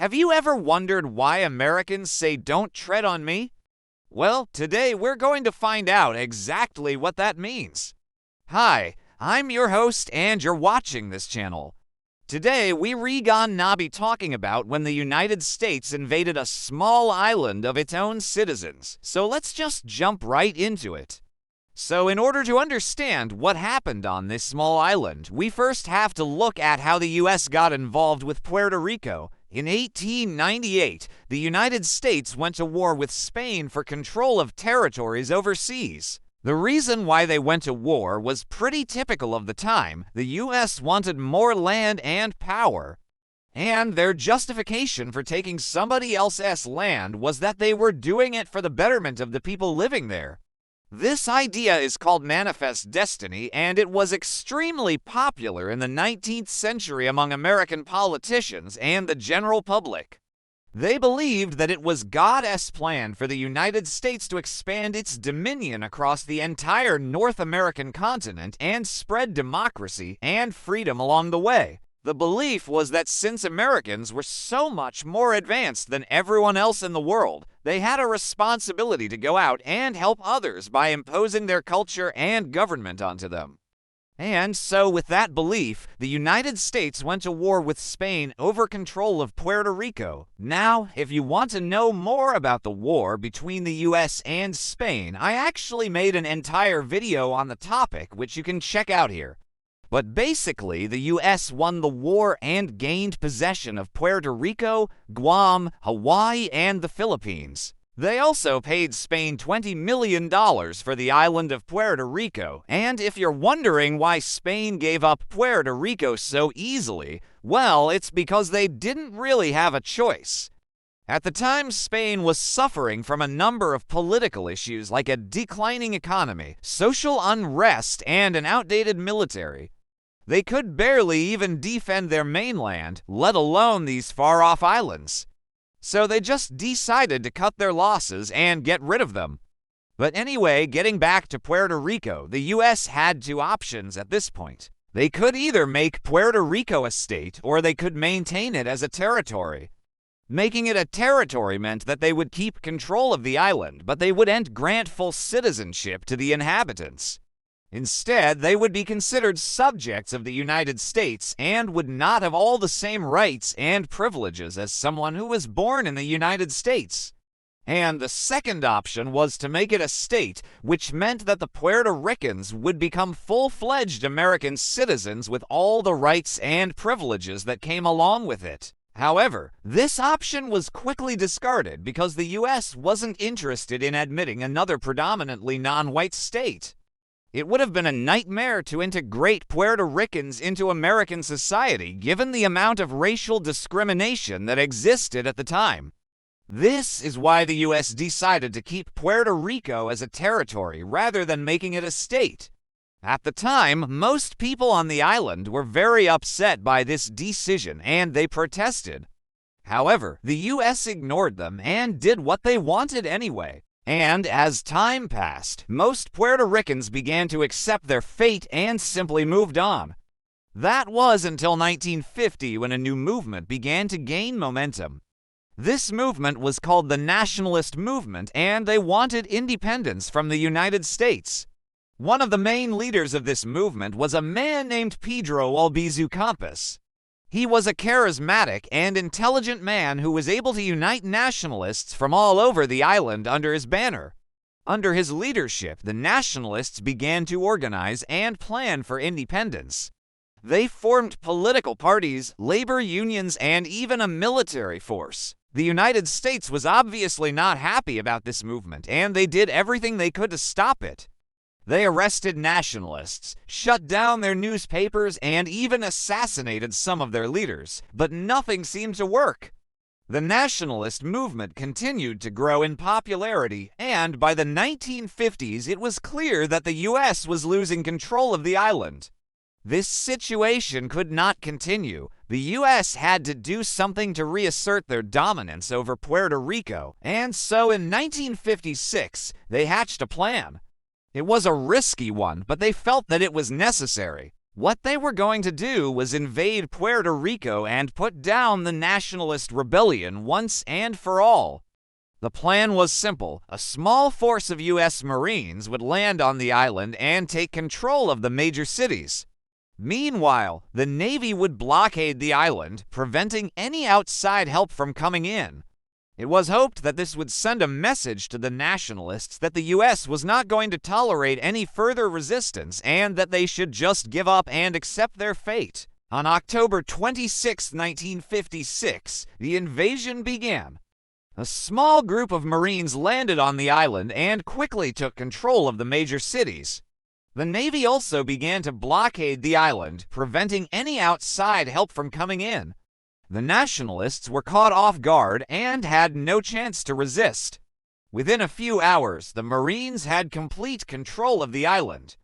Have you ever wondered why Americans say "don't tread on me"? Well, today we're going to find out exactly what that means. Hi, I'm your host and you're watching this channel. Today we're gonna be talking about when the United States invaded a small island of its own citizens, so let's just jump right into it. So in order to understand what happened on this small island, we first have to look at how the US got involved with Puerto Rico. In 1898, the United States went to war with Spain for control of territories overseas. The reason why they went to war was pretty typical of the time. The US wanted more land and power. And their justification for taking somebody else's land was that they were doing it for the betterment of the people living there. This idea is called manifest destiny, and it was extremely popular in the 19th century among American politicians and the general public. They believed that it was God's plan for the United States to expand its dominion across the entire North American continent and spread democracy and freedom along the way. The belief was that since Americans were so much more advanced than everyone else in the world, they had a responsibility to go out and help others by imposing their culture and government onto them. And so with that belief, the United States went to war with Spain over control of Puerto Rico. Now, if you want to know more about the war between the US and Spain, I actually made an entire video on the topic, which you can check out here. But basically, the US won the war and gained possession of Puerto Rico, Guam, Hawaii, and the Philippines. They also paid Spain $20 million for the island of Puerto Rico, and if you're wondering why Spain gave up Puerto Rico so easily, well, it's because they didn't really have a choice. At the time, Spain was suffering from a number of political issues like a declining economy, social unrest, and an outdated military. They could barely even defend their mainland, let alone these far-off islands. So they just decided to cut their losses and get rid of them. But anyway, getting back to Puerto Rico, the US had two options at this point. They could either make Puerto Rico a state, or they could maintain it as a territory. Making it a territory meant that they would keep control of the island, but they wouldn't grant full citizenship to the inhabitants. Instead, they would be considered subjects of the United States and would not have all the same rights and privileges as someone who was born in the United States. And the second option was to make it a state, which meant that the Puerto Ricans would become full-fledged American citizens with all the rights and privileges that came along with it. However, this option was quickly discarded because the US wasn't interested in admitting another predominantly non-white state. It would have been a nightmare to integrate Puerto Ricans into American society given the amount of racial discrimination that existed at the time. This is why the US decided to keep Puerto Rico as a territory rather than making it a state. At the time, most people on the island were very upset by this decision and they protested. However, the US ignored them and did what they wanted anyway. And as time passed, most Puerto Ricans began to accept their fate and simply moved on. That was until 1950 when a new movement began to gain momentum. This movement was called the Nationalist Movement, and they wanted independence from the United States. One of the main leaders of this movement was a man named Pedro Albizu Campos. He was a charismatic and intelligent man who was able to unite nationalists from all over the island under his banner. Under his leadership, the nationalists began to organize and plan for independence. They formed political parties, labor unions, and even a military force. The United States was obviously not happy about this movement, and they did everything they could to stop it. They arrested nationalists, shut down their newspapers, and even assassinated some of their leaders, but nothing seemed to work. The nationalist movement continued to grow in popularity, and by the 1950s it was clear that the US was losing control of the island. This situation could not continue. The US had to do something to reassert their dominance over Puerto Rico, and so in 1956 they hatched a plan. It was a risky one, but they felt that it was necessary. What they were going to do was invade Puerto Rico and put down the nationalist rebellion once and for all. The plan was simple. A small force of U.S. Marines would land on the island and take control of the major cities. Meanwhile, the Navy would blockade the island, preventing any outside help from coming in. It was hoped that this would send a message to the nationalists that the U.S. was not going to tolerate any further resistance and that they should just give up and accept their fate. On October 26, 1956, the invasion began. A small group of Marines landed on the island and quickly took control of the major cities. The Navy also began to blockade the island, preventing any outside help from coming in. The nationalists were caught off guard and had no chance to resist. Within a few hours, the Marines had complete control of the island.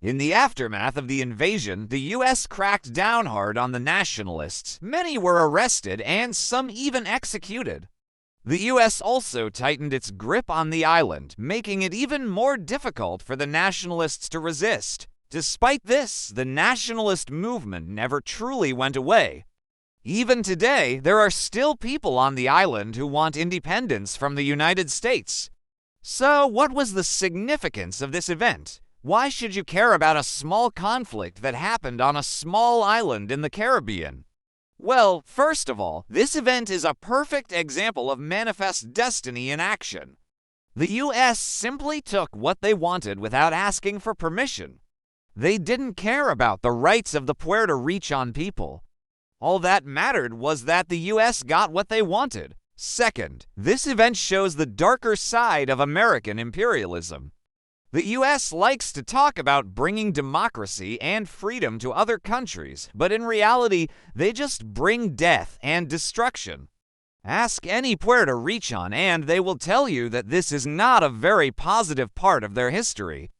In the aftermath of the invasion, the U.S. cracked down hard on the nationalists. Many were arrested and some even executed. The U.S. also tightened its grip on the island, making it even more difficult for the nationalists to resist. Despite this, the nationalist movement never truly went away. Even today, there are still people on the island who want independence from the United States. So, what was the significance of this event? Why should you care about a small conflict that happened on a small island in the Caribbean? Well, first of all, this event is a perfect example of manifest destiny in action. The U.S. simply took what they wanted without asking for permission. They didn't care about the rights of the Puerto Rican people. All that mattered was that the U.S. got what they wanted. Second, this event shows the darker side of American imperialism. The U.S. likes to talk about bringing democracy and freedom to other countries, but in reality, they just bring death and destruction. Ask any Puerto Rican and they will tell you that this is not a very positive part of their history.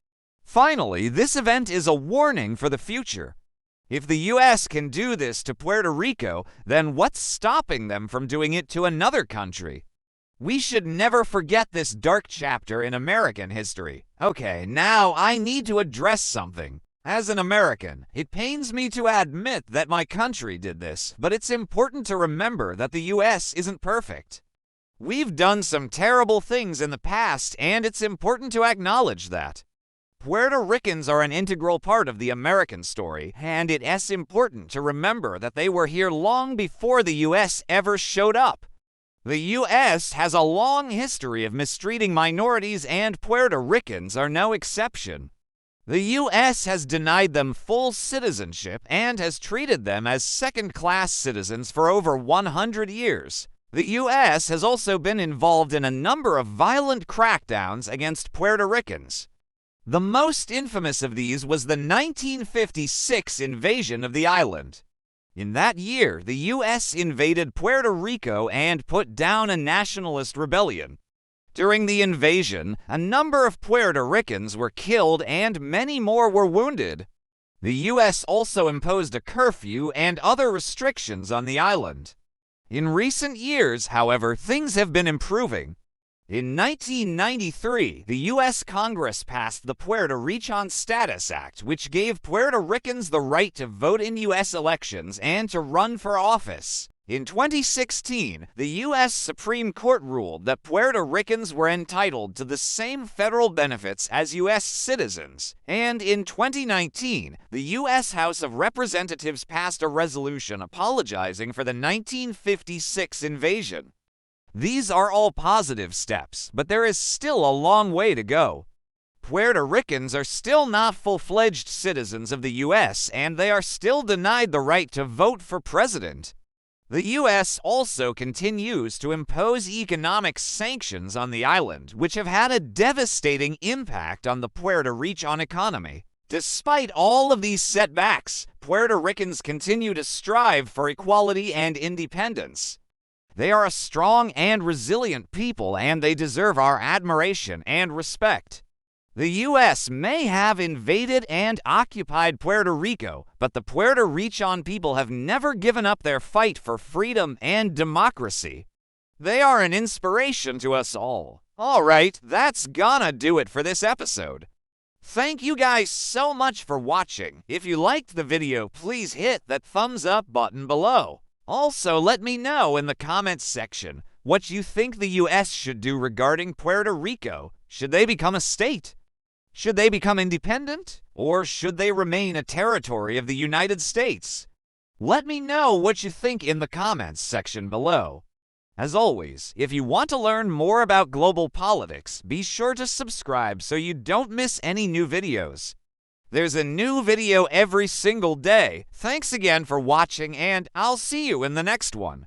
Finally, this event is a warning for the future. If the U.S. can do this to Puerto Rico, then what's stopping them from doing it to another country? We should never forget this dark chapter in American history. Okay, now I need to address something. As an American, it pains me to admit that my country did this, but it's important to remember that the U.S. isn't perfect. We've done some terrible things in the past, and it's important to acknowledge that. Puerto Ricans are an integral part of the American story, and it's important to remember that they were here long before the U.S. ever showed up. The U.S. has a long history of mistreating minorities, and Puerto Ricans are no exception. The U.S. has denied them full citizenship and has treated them as second-class citizens for over 100 years. The U.S. has also been involved in a number of violent crackdowns against Puerto Ricans. The most infamous of these was the 1956 invasion of the island. In that year, the U.S. invaded Puerto Rico and put down a nationalist rebellion. During the invasion, a number of Puerto Ricans were killed and many more were wounded. The U.S. also imposed a curfew and other restrictions on the island. In recent years, however, things have been improving. In 1993, the U.S. Congress passed the Puerto Rican Status Act, which gave Puerto Ricans the right to vote in U.S. elections and to run for office. In 2016, the U.S. Supreme Court ruled that Puerto Ricans were entitled to the same federal benefits as U.S. citizens. And in 2019, the U.S. House of Representatives passed a resolution apologizing for the 1956 invasion. These are all positive steps, but there is still a long way to go. Puerto Ricans are still not full-fledged citizens of the U.S., and they are still denied the right to vote for president. The U.S. also continues to impose economic sanctions on the island, which have had a devastating impact on the Puerto Rican economy. Despite all of these setbacks, Puerto Ricans continue to strive for equality and independence. They are a strong and resilient people, and they deserve our admiration and respect. The U.S. may have invaded and occupied Puerto Rico, but the Puerto Rican people have never given up their fight for freedom and democracy. They are an inspiration to us all. All right, that's gonna do it for this episode. Thank you guys so much for watching. If you liked the video, please hit that thumbs up button below. Also, let me know in the comments section what you think the US should do regarding Puerto Rico. Should they become a state? Should they become independent? Or should they remain a territory of the United States? Let me know what you think in the comments section below. As always, if you want to learn more about global politics, be sure to subscribe so you don't miss any new videos. There's a new video every single day. Thanks again for watching, and I'll see you in the next one.